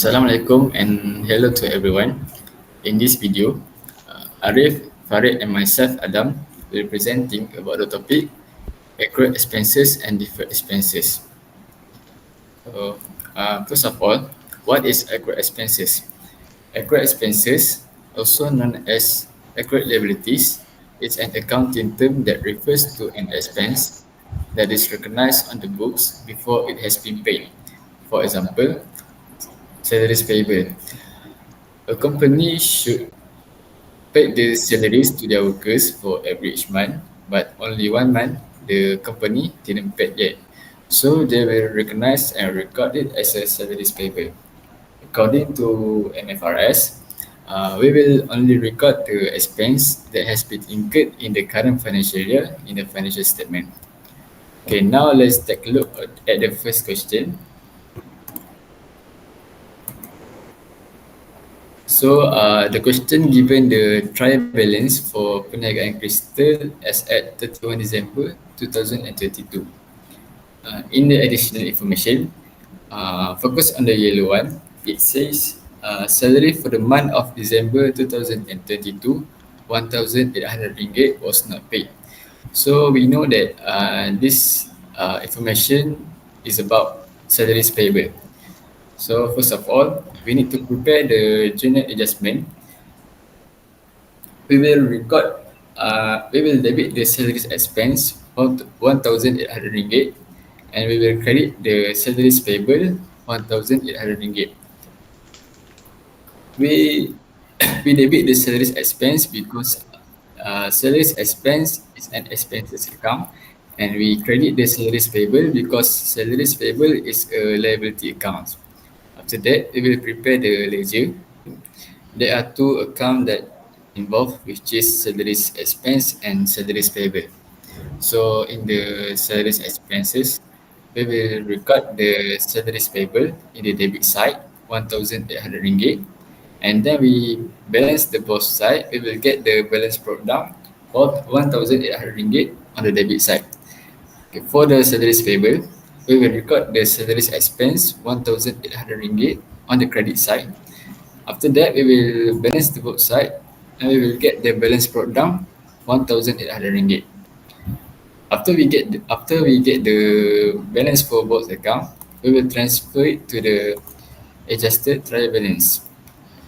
Assalamualaikum and hello to everyone. In this video, Arif, Farid and myself, Adam, will be presenting about the topic accrued expenses and deferred expenses. First of all, what is accrued expenses? Accrued expenses, also known as accrued liabilities, is an accounting term that refers to an expense that is recognized on the books before it has been paid. For example, salaries payable. A company should pay the salaries to their workers for average month, but only 1 month the company didn't pay yet. So they will recognize and record it as a salaries payable. According to MFRS, we will only record the expense that has been incurred in the current financial year in the financial statement. Okay, now let's take a look at the first question. So the question given the trial balance for perniagaan Crystal as at 31 December 2022. In the additional information, focus on the yellow one. It says salary for the month of December 2022, 1,800 ringgit was not paid. So we know that this information is about salaries payable. So first of all, we need to prepare the journal adjustment. We will debit the salaries expense of 1,800 ringgit and we will credit the salaries payable 1,800 ringgit. We we debit the salaries expense because salaries expense is an expenses account, and we credit the salaries payable because salaries payable is a liability account. After that, we will prepare the ledger. There are two accounts that involved, which is salaries expense and salaries payable. So in the salaries expenses, we will record the salaries payable in the debit side, 1,800 ringgit, and then we balance the both side. We will get the balance broke down of 1,800 ringgit on the debit side. Okay, for the salaries payable, we will record the salaries expense 1,800 ringgit on the credit side. After that, we will balance the both side and we will get the balance brought down 1,800 ringgit. After we get the balance for both account, we will transfer it to the adjusted trial balance.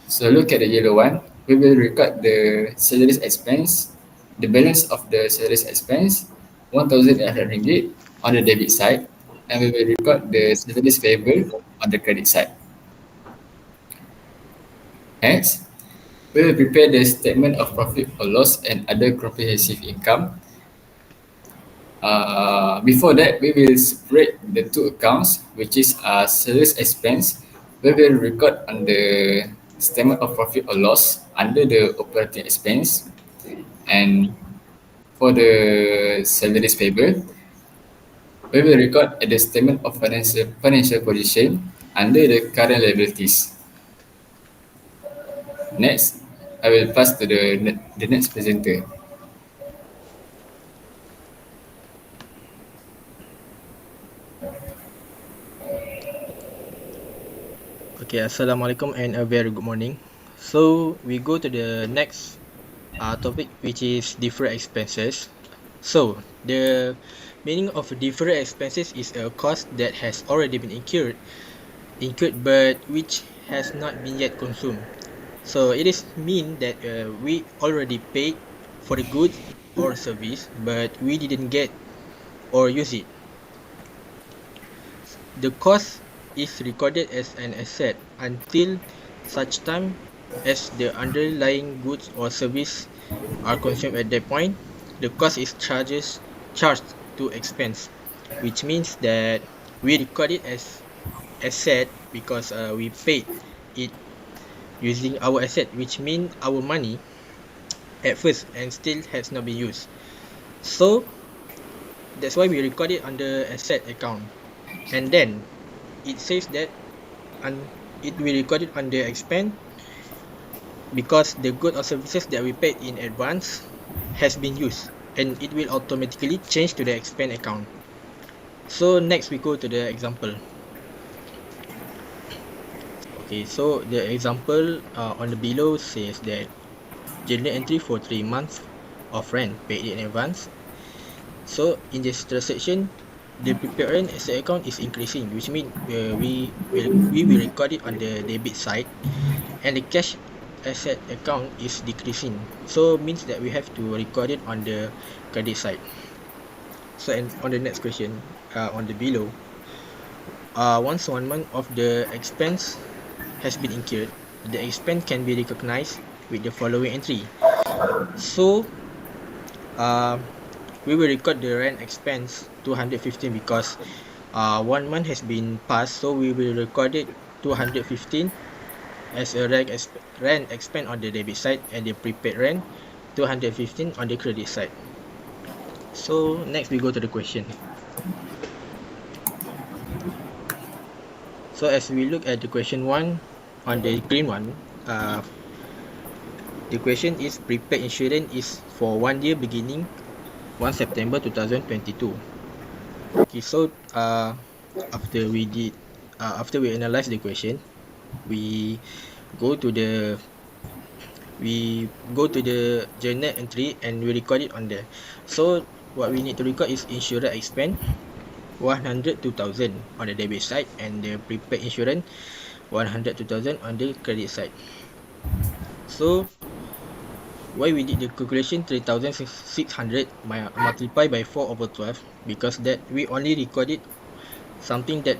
So look at the yellow one. We will record the salaries expense, the balance of the salaries expense, 1,800 ringgit on the debit side, and we will record the salaries payable on the credit side. Next, we will prepare the statement of profit or loss and other comprehensive income. Before that, we will separate the two accounts, which is sales expense. We will record on the statement of profit or loss under the operating expense, and for the salaries payable, we will record at the statement of financial position under the current liabilities. Next, I will pass to the next presenter. Okay, Assalamualaikum and a very good morning. So we go to the next topic, which is deferred expenses. So the meaning of deferred expenses is a cost that has already been incurred but which has not been yet consumed. So it is mean that we already paid for the goods or service, but we didn't get or use it. The cost is recorded as an asset until such time as the underlying goods or service are consumed. At that point, the cost is charged to expense, which means that we record it as asset because we paid it using our asset, which means our money at first and still has not been used. So that's why we record it under asset account. And then it says that it will record it under expense because the goods or services that we paid in advance has been used, and it will automatically change to the expense account. So next we go to the example. Okay, so the example on the below says that journal entry for 3 months of rent paid in advance. So in this transaction, the prepaid rent asset account is increasing, which means we will record it on the debit side, and the cash asset account is decreasing. So means that we have to record it on the credit side. So and on the next question, on the below, once 1 month of the expense has been incurred, the expense can be recognized with the following entry. So uh, we will record the rent expense 215 because 1 month has been passed, so we will record it 215 as a rent expense on the debit side, and the prepaid rent 215 on the credit side. So next we go to the question. So as we look at the question 1 on the green one, the question is prepaid insurance is for 1 year beginning 1 September 2022. Okay, so after we did after we analyze the question, we go to the journal entry and we record it on there. So what we need to record is insurance expense 102,000 on the debit side, and the prepaid insurance 102,000 on the credit side. So why we did the calculation 3,600 multiply by 4 over 12, because that we only recorded something that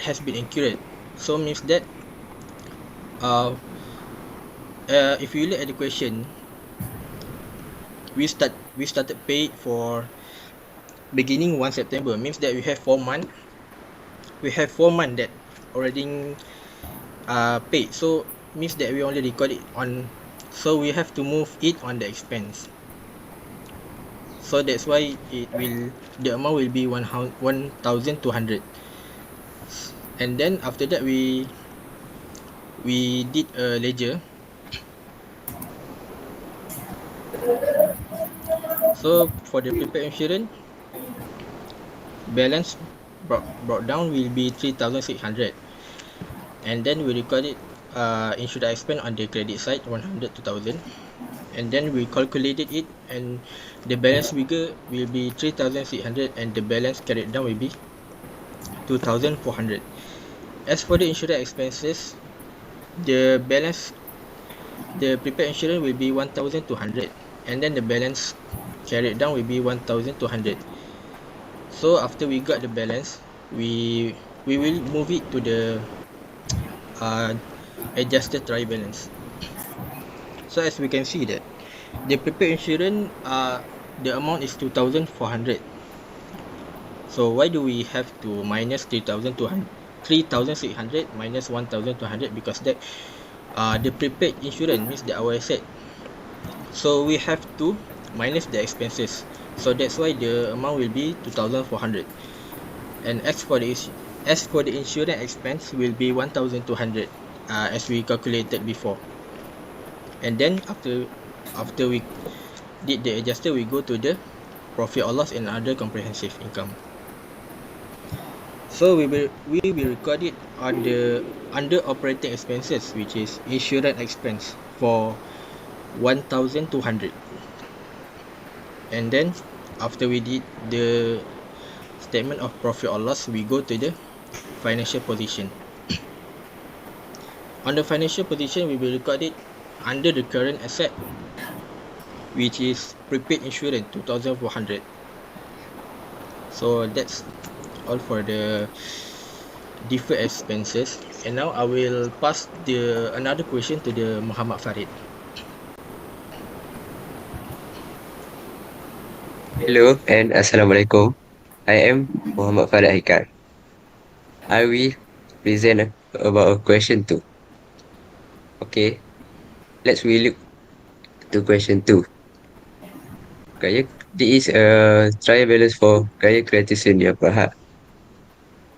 has been incurred. So means that uh, if you look at the question, we started paid for beginning 1 September, means that we have 4 months that already paid. So means that we only record it on, so we have to move it on the expense. So that's why the amount will be 1,200. And then after that we did a ledger. So for the prepaid insurance, balance brought down will be 3,600, and then we recorded insurance expense on the credit side 102,000, and then we calculated it, and the balance figure will be 3,600, and the balance carried down will be 2,400. As for the insurance expenses, the balance the prepaid insurance will be 1,200, and then the balance carried down will be 1,200. So after we got the balance, we will move it to the uh, adjusted trial balance. So as we can see that the prepaid insurance, the amount is 2,400. So why do we have to minus 3,600 minus 1,200? Because that the prepaid insurance means that our asset. So we have to minus the expenses. So that's why the amount will be 2,400. And as for the insurance expense will be 1,200, as we calculated before. And then after we did the adjusted, we go to the profit or loss and other comprehensive income. So we will record it on the under operating expenses, which is insurance expense for 1,200. And then after we did the statement of profit or loss, we go to the financial position. On the financial position, we will record it under the current asset, which is prepaid insurance 2,400. So that's all for the deferred expenses. And now I will pass another question to the Muhammad Farid. Hello and Assalamualaikum. I am Muhammad Farah Haikal. I will present about a question two. Okay, let's we look to question two. Gaya, this is a trial balance for Gaya Creative Senior Prahat.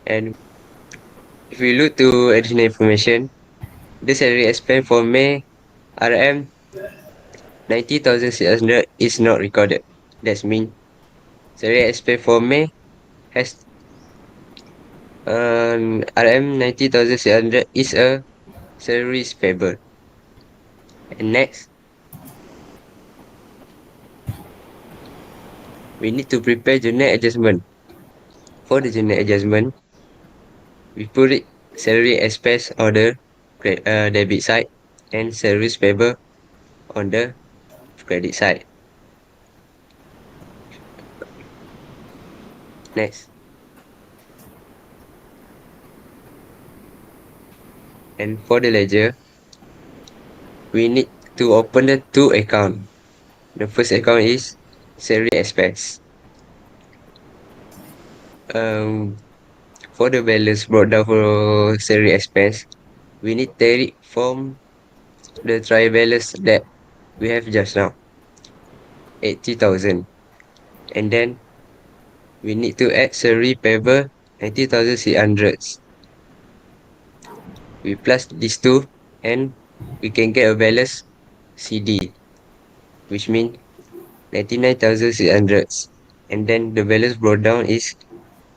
And if we look to additional information, the salary expense for May RM 90,600 is not recorded. That means salary expense for May has RM 90,600 is a salaries payable. And next, we need to prepare journal adjustment. For the journal adjustment, we put it salary expense on the debit side and salaries payable on the credit side. Next, and for the ledger, we need to open the two account. The first account is salary expense. Um, for the balance brought down for salary expense, we need tally from the trial balance that we have just now, 80,000. And then we need to add salary payable 90,600. We plus these two and we can get a balance CD, which means 99,600. And then the balance brought down is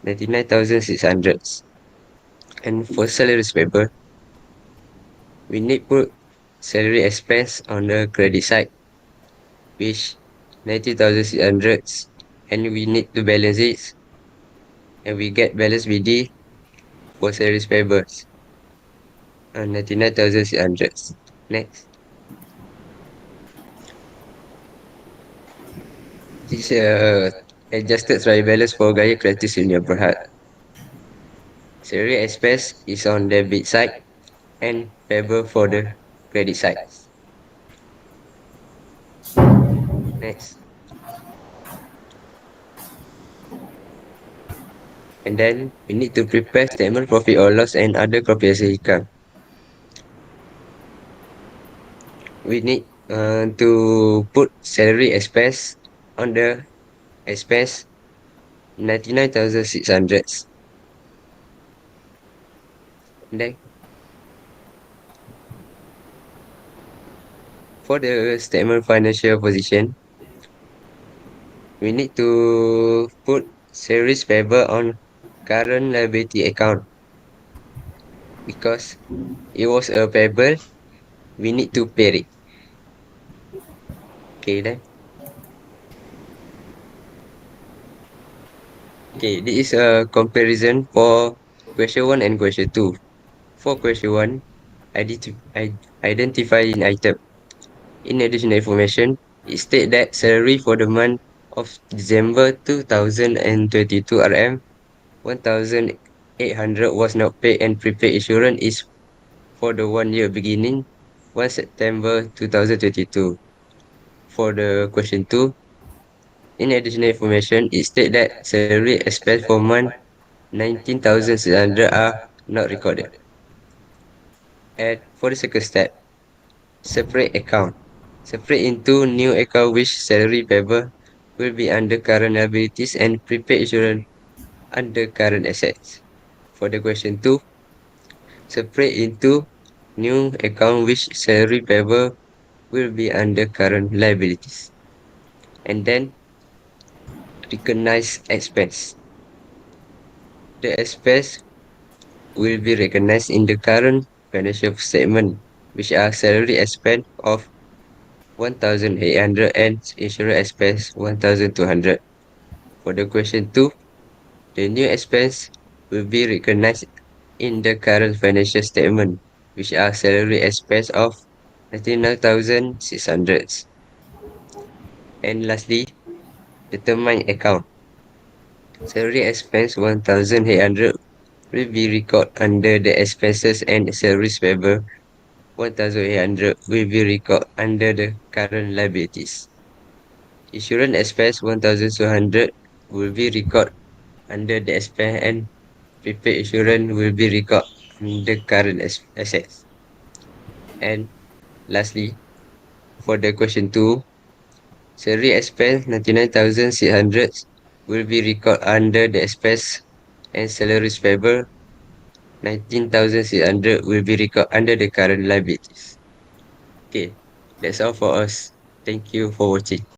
99,600. And for salaries payable, we need put salary expense on the credit side, which 90,600, and we need to balance it, and we get balance BD for salaries payable, 99,600. Next, this adjusted trial balance for Gaya Creative Senior Berhad. Salary expense is on debit side and payable for the credit side. Next, and then we need to prepare statement profit or loss and other comprehensive income. We need to put salary expense on the expense 99,600. Then for the statement financial position, we need to put salaries payable on current liability account because it was a payable, we need to pay it. Okay, then. Okay, this is a comparison for question 1 and question 2. For question 1, identify an item. In additional information, it states that salary for the month of December 2022 RM 1,800 was not paid and prepaid insurance is for the 1 year beginning 1 September 2022. For the question 2, in additional information, it states that salary expense for month 19,600 are not recorded. And for the second step, separate account. Separate into new account which salary payable will be under current liabilities and prepaid insurance under current assets. For the question 2, separate into new account which salary payable will be under current liabilities. And then recognize expense. The expense will be recognized in the current financial statement, which are salary expense of 1,800 and insurance expense 1,200. For the question 2, the new expense will be recognized in the current financial statement, which are salary expense of 99,600. And lastly, determine account. Salary expense 1,800 will be recorded under the expenses and salaries payable 1,800 will be recorded under the current liabilities. Insurance expense 1,200 will be recorded under the expense and prepaid insurance will be recorded under current assets. And lastly, for the question 2, salary expense 99,600 will be recorded under the expense and salaries payable 19,600 will be recorded under the current liabilities. Okay, that's all for us. Thank you for watching.